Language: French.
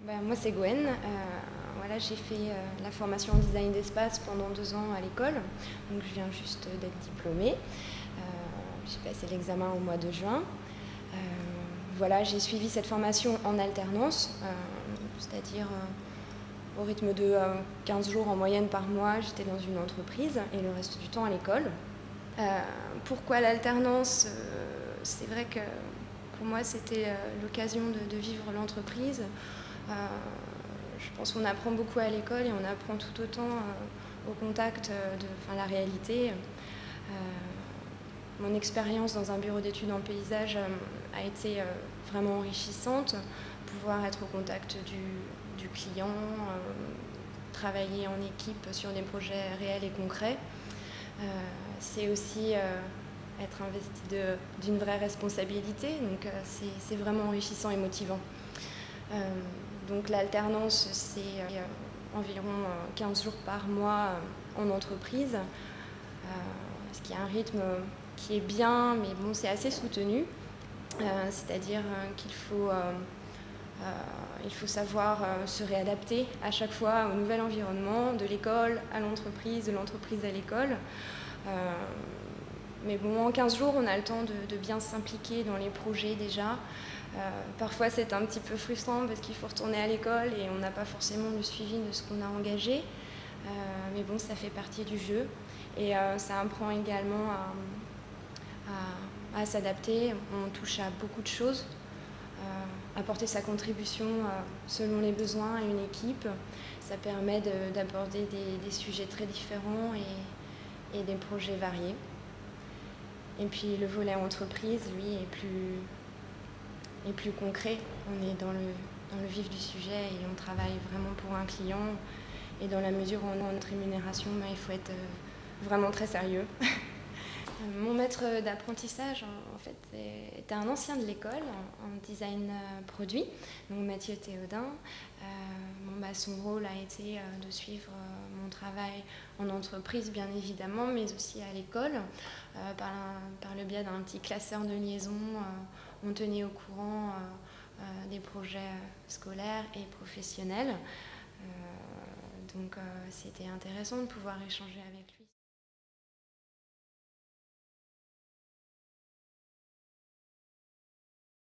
Moi c'est Gwen, voilà, j'ai fait la formation en design d'espace pendant 2 ans à l'école, donc je viens juste d'être diplômée. J'ai passé l'examen au mois de juin. Voilà, j'ai suivi cette formation en alternance, c'est-à-dire au rythme de 15 jours en moyenne par mois, j'étais dans une entreprise et le reste du temps à l'école. Pourquoi l'alternance? C'est vrai que pour moi c'était l'occasion de vivre l'entreprise. Je pense qu'on apprend beaucoup à l'école et on apprend tout autant au contact de la réalité. Mon expérience dans un bureau d'études en paysage a été vraiment enrichissante. Pouvoir être au contact du client, travailler en équipe sur des projets réels et concrets. C'est aussi être investi d'une vraie responsabilité, donc c'est vraiment enrichissant et motivant. Donc l'alternance, c'est environ 15 jours par mois en entreprise, ce qui est un rythme qui est bien, mais bon, c'est assez soutenu. C'est-à-dire qu'il faut savoir se réadapter à chaque fois au nouvel environnement, de l'école à l'entreprise, de l'entreprise à l'école. Mais bon, en 15 jours, on a le temps de bien s'impliquer dans les projets déjà. Parfois, c'est un petit peu frustrant parce qu'il faut retourner à l'école et on n'a pas forcément le suivi de ce qu'on a engagé. Mais bon, ça fait partie du jeu. Et ça apprend également à s'adapter. On touche à beaucoup de choses. Apporter sa contribution selon les besoins à une équipe, ça permet d'aborder des sujets très différents et des projets variés. Et puis le volet entreprise, lui, est plus concret. On est dans le vif du sujet et on travaille vraiment pour un client. Et dans la mesure où on a notre rémunération, il faut être vraiment très sérieux. Mon maître d'apprentissage, en fait, était un ancien de l'école en design produit, donc Mathieu Théodin. Son rôle a été de suivre mon travail en entreprise, bien évidemment, mais aussi à l'école. Par le biais d'un petit classeur de liaison, on tenait au courant des projets scolaires et professionnels. Donc c'était intéressant de pouvoir échanger avec lui.